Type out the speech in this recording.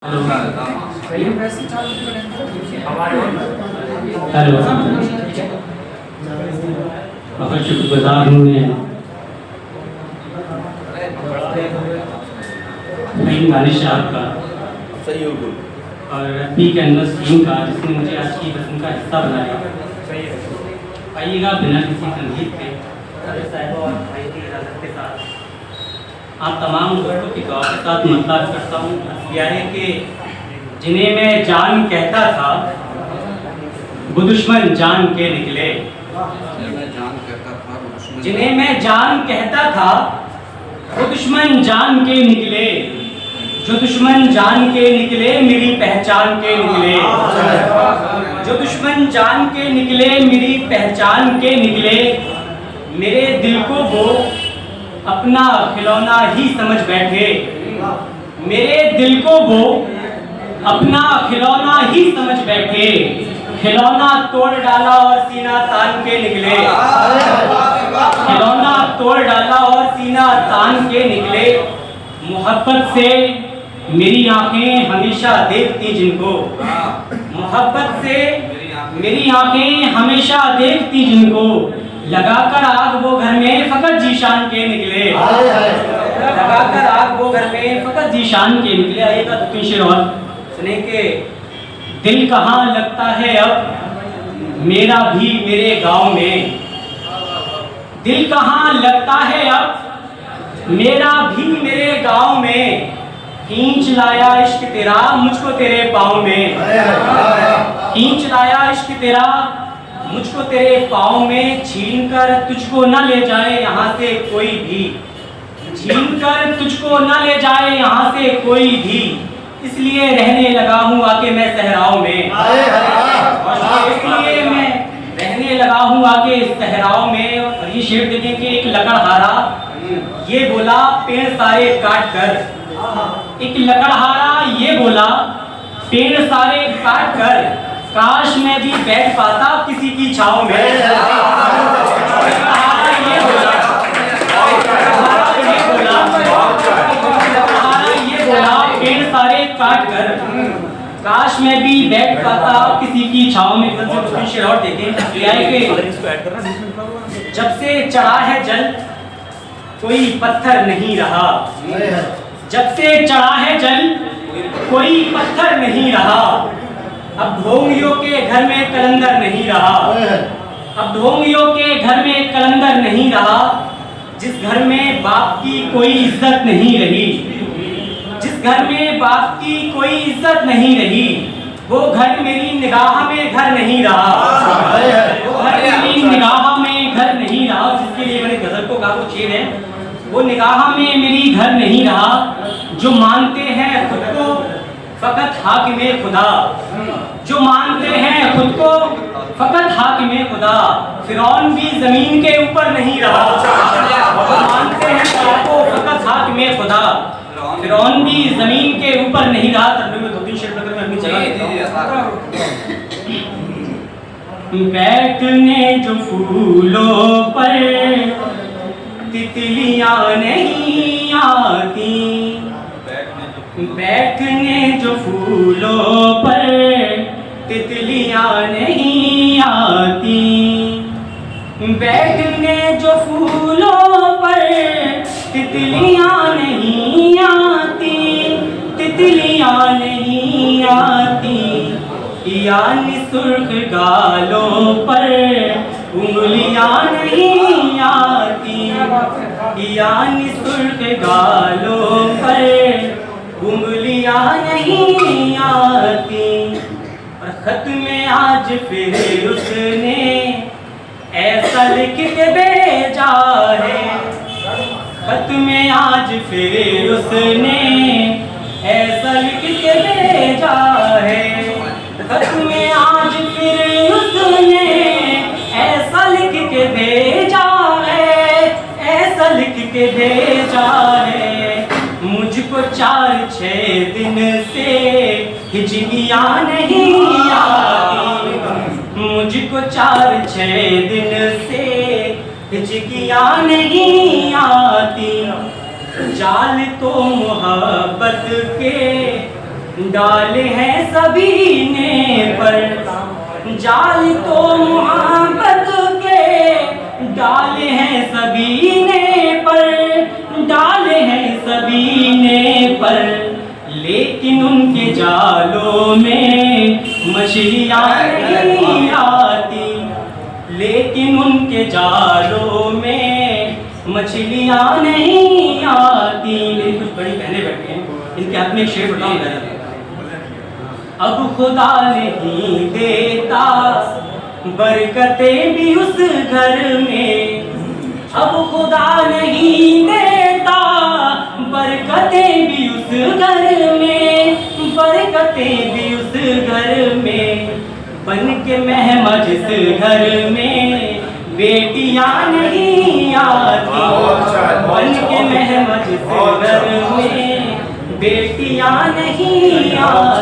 Hello. बहुत शुक्रगुजार हूँ मैं दानिश साहब का और रब्बी कैनवस टीम का, जिसने मुझे आज की रस्म का हिस्सा बनाया। आइएगा बिना किसी संगीत के साहिबा और भाई की इजाज़त के साथ आप तमाम दोस्तों की दुआ के साथ मुलाकात करता हूँ। यह है कि जिन्हें मैं जान कहता था वो दुश्मन जान के निकले, जिन्हें मैं जान कहता था वो दुश्मन जान के निकले, जो दुश्मन जान के निकले मेरी पहचान के निकले, जो दुश्मन जान के निकले मेरी पहचान के निकले। मेरे दिल को वो अपना खिलौना ही समझ बैठे, मेरे दिल को वो अपना खिलौना ही समझ बैठे। खिलौना तोड़ डाला और सीना तान के निकले, खिलौना तोड़ डाला और सीना तान के निकले। मोहब्बत से मेरी आंखें हमेशा देखती जिनको, मोहब्बत से मेरी आंखें हमेशा देखती जिनको। लगाकर आग वो घर में फकत जीशान के निकले, लगाकर आग वो घर में फकत जीशान के निकले। आइएगा दो तीन शेर और सुने के दिल कहाँ लगता है अब मेरा भी मेरे गांव में, दिल कहाँ लगता है अब मेरा भी मेरे गांव में। खींच लाया इश्क तेरा मुझको तेरे पाँव में, खींच लाया इश्क तेरा मुझको तेरे पाँव में। छीन कर तुझको न ले जाए यहाँ से कोई भी, छीन कर तुझको न ले जाए यहाँ से कोई भी। इसलिए रहने लगा हूँ आके मैं सहराओं में, इसलिए मैं रहने लगा हूँ आके सहराओं में। और ये शेर देखें कि एक लकड़हारा ये बोला पेड़ सारे काट कर, एक लकड़हारा ये बोला पेड़ सारे काट कर। काश मैं भी बैठ पाता किसी की छाँव में। लकड़हारा ये बोला पेड़ सारे काट कर, काश मैं भी बैठ पाता किसी की छाँव में। शेर और देखें जब से चढ़ा है जल कोई पत्थर नहीं रहा, जब से चढ़ा है जल कोई पत्थर नहीं रहा। अब ढोंगियों के घर में कलंदर नहीं रहा, अब ढोंगियों के घर में कलंदर नहीं रहा। जिस घर में बाप की कोई इज्जत नहीं रही, जिस घर में बाप की कोई इज्जत नहीं रही, वो घर मेरी निगाह में घर नहीं रहा, वो घर मेरी निगाह में घर नहीं रहा। जिसके लिए मैंने गजल को कहा वो शेर है, वो निगाह में मेरी घर नहीं रहा। जो मानते हैं खुद को फकत हाकिमे खुदा, जो मानते हैं खुद को फकत हाकिमे खुदा। फिरौन भी जमीन के ऊपर नहीं रहा, जो मानते हैं खुद को फकत हाकिमे खुदा। फिरौन भी जमीन के ऊपर नहीं रहा। तर्जुमे में दो तीन शेर में अपनी जगह बैठने जो फूलों पर तितलियां नहीं आती, बैठने जो फूलों पर तितलियां नहीं आती, बैठने जो फूलों पर तितलियां नहीं आती, तितलियां नहीं आती। यानी सुर्ख गालों पर उंगलियां नहीं आती, यानी सुर्ख गालों पर उंगलियां नहीं आती। और खत में आज फिर उसने ऐसा लिख के भेजा है, खत में आज फिर उसने ऐसा लिख के भेजा है, खत में आज फिर उसने ऐसा लिख के भेजा है, ऐसा लिख के भेजा है। मुझको 4-6 दिन से हिचकियाँ नहीं आती, मुझको 4-6 दिन से हिचकियाँ नहीं आती। जाल तो मोहब्बत के डाले हैं सभी ने पर जाल तो मोहब्बत के, डाले हैं सभी ने पर डाले हैं सभी ने पर, लेकिन उनके जालों में मछलियाँ नहीं आती, लेकिन उनके जालों में मछलियाँ नहीं आती। मेरी कुछ बड़ी बहनें बैठी हैं, इनके हाथ में एक शेर बताऊँ। अब खुदा नहीं देता बरकतें भी उस घर में, अब खुदा नहीं देता बरकतें भी उस घर में, बरकतें भी उस घर में। बन के मेहमा जिस घर में बेटियां नहीं आती, बन के मेहमा जिस घर में बेटियां नहीं आती।